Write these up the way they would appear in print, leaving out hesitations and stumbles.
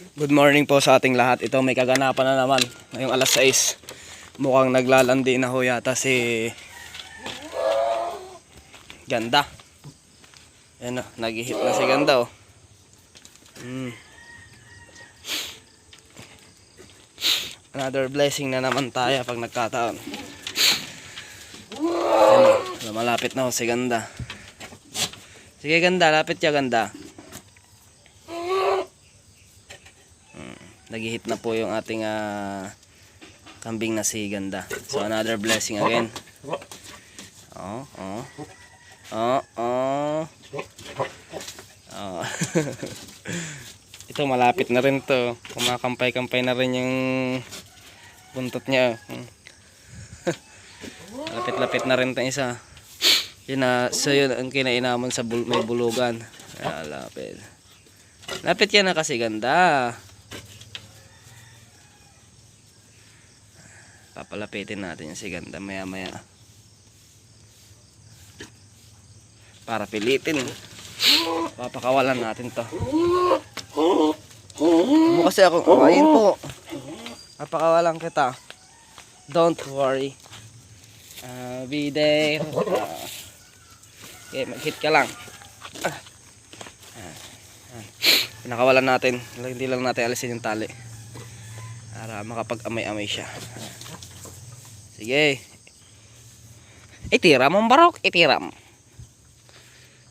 Good morning po sa ating lahat. Ito may kaganapan na naman. Ngayong alas 6. Mukhang naglalandi na ho yata si Ganda. Ayan o, nag-hit na si Ganda o. Another blessing na naman tayo pag nagkataon. Ayan o, malapit na ho si Ganda. Sige Ganda, lapit ya Ganda. Nag-hit na po yung ating kambing na si Ganda. So another blessing again. Ito malapit na rin to. Kumakampay-kampay na rin yung buntot niya. Lapit-lapit na rin to isa. Yun na, so yun ang kinainamon sa may bulugan. Lapit. Lapit yan na kasi Ganda. Papalapitin natin yung si Ganda maya maya para pilitin. Papakawalan natin to. Mo kasi ako kawain po. Papakawalan kita. Don't worry. Be there. Okay, mag-hit ka lang. Pinakawalan natin. Hindi lang natin alisin yung tali para makapag-amay-amay siya. Sige. Itiram ang barok, itiram.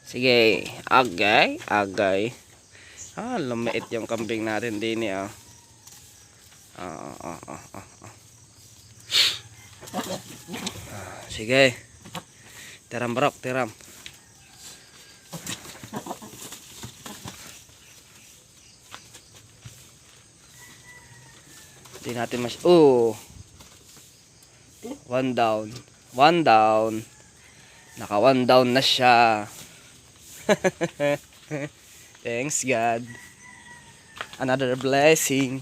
Sige, agay, agay. Lumiit yung kambing natin din eh. Sige. Tiram barok, tiram. Hindi natin mas... One down. One down. Naka one down na siya. Thanks God. Another blessing.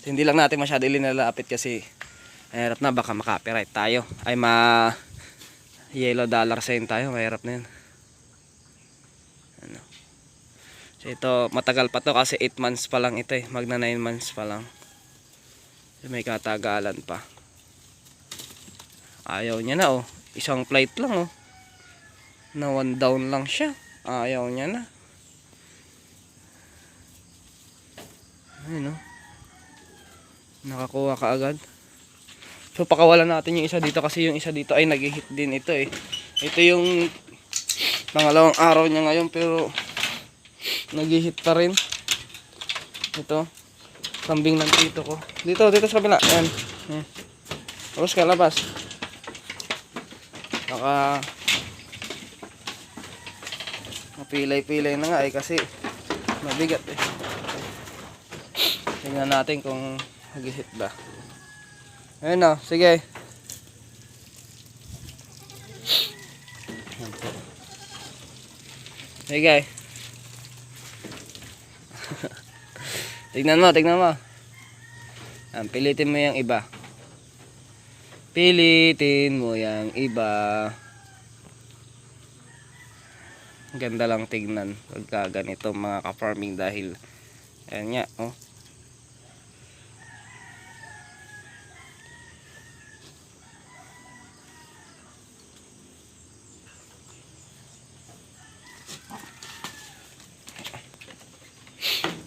So, hindi lang natin masyado ilinalapit kasi mahirap na baka makapiright tayo. Ay yellow dollar sign tayo. Mahirap na yun. Ano. So ito matagal pa to kasi 8 months pa lang ito eh. Magna 9 months pa lang. So, may katagalan pa. Ayaw niya na oh. Isang flight lang oh. Na one down lang siya. Ayaw niya na. Ayun oh. Nakakuha ka agad. So pakawalan natin yung isa dito kasi yung isa dito ay nag-hit din ito eh. Ito yung pangalawang araw niya ngayon pero nag-hit pa rin. Ito. Kambing ng tito ko. Dito sa kabila. Ayan. Tapos ka labas. Baka mapilay-pilay na nga eh kasi mabigat eh. Tingnan natin kung mag-hit ba. Ayun o, sige. Sige. Tignan mo. Pilitin mo yung iba. Pilitin mo yung iba. Ganda lang tignan pagka ganito mga ka-farming dahil ayan nga oh.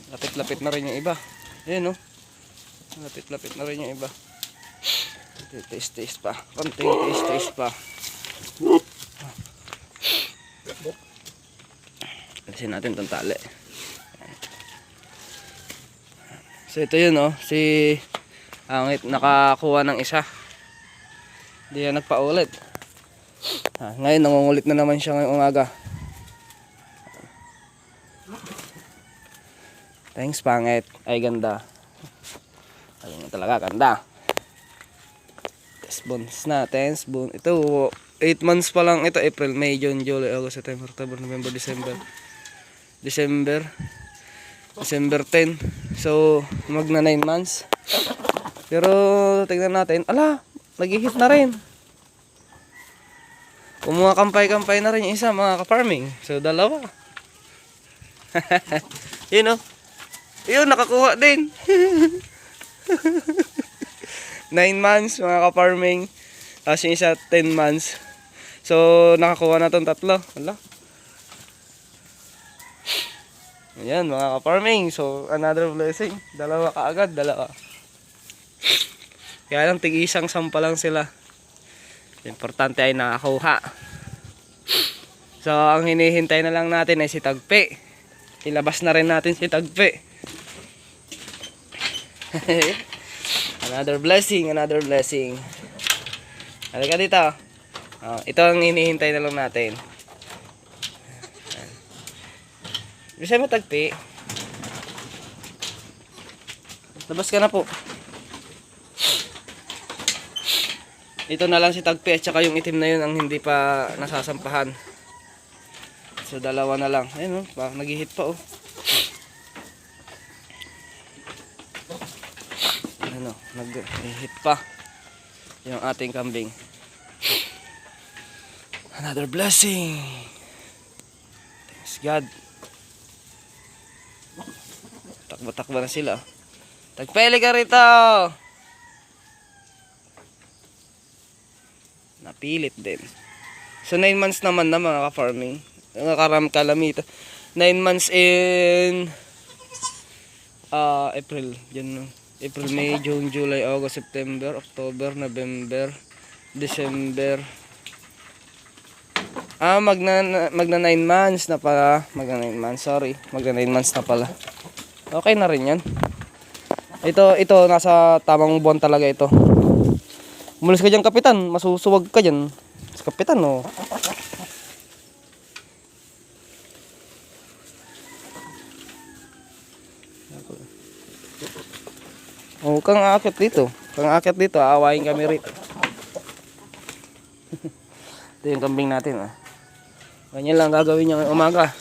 Lapit-lapit na rin yung iba. Ayan oh. Lapit-lapit na rin yung iba. Taste pa. Konting taste pa. Alisin natin itong tali. So ito yun oh. Si Angit nakakuha ng isa. Hindi yan nagpaulit. Ngayon nangungulit na naman siya ngayong umaga. Thanks Pangit. Ay Ganda. Ayun talaga Ganda. Bones natin, spoon. Ito 8 months pa lang ito, April, May, June, July, August, September, October, November, December 10. So magna 9 months. Pero tingnan natin, ala, nag-hit na rin. Kumakampay-kampay na rin yung isa mga ka-farming. So dalawa. Yun o. Yun, nakakuha din. 9 months mga ka-farming. Tapos yung isa 10 months. So, nakakuha na tong tatlo. Wala. Ayan mga ka-farming. So, another blessing. Dalawa kaagad, dalawa. Kaya lang, tig-isang sampa lang sila. Importante ay nakakuha. So, ang hinihintay na lang natin ay si Tagpi. Ilabas na rin natin si Tagpi. Another blessing, another blessing. Halika dito. Ito ang hinihintay na lang natin. Bisa mo Tagpi. Labas ka na po. Ito na lang si Tagpi at saka yung itim na yun ang hindi pa nasasampahan. So dalawa na lang. Ayun nag-hit pa oh. Nag-hit pa yung ating kambing. Another blessing. Thanks God. Takbo-takbo na sila. Tagpili ka rito. Napilit din. So 9 months naman na mga ka-farming. Kalamita. 9 months in April. April, May, June, July, August, September, October, November, December. Magna 9 months na pala. Magna 9 months, sorry. Magna 9 months na pala. Okay na rin yan. Ito nasa tamang buwan talaga ito. Umalis ka dyan, kapitan. Masusuwag ka dyan. Kapitan, oh. Oh, kang aakyat dito. Aawahin kami rito. Ito yung kambing natin, ah. Ganyan lang gagawin niya ngayong umaga.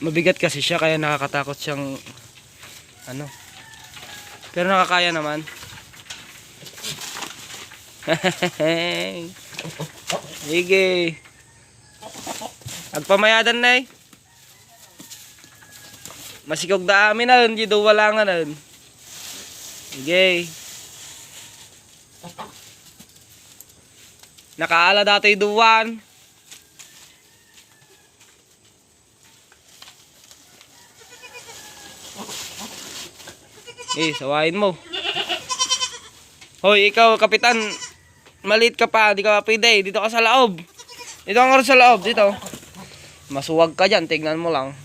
Mabigat kasi siya kaya nakakatakot siyang pero nakakaya naman. Sige. Agpamayadan na eh. Masikog da amin na hindi daw wala nga na. Sige. Nakaala dati duwan. Sawain mo. Hoy, ikaw kapitan. Maliit ka pa, di ka pwede. Dito ka sa loob. Dito ka sa loob, dito. Masuwag ka dyan, tignan mo lang.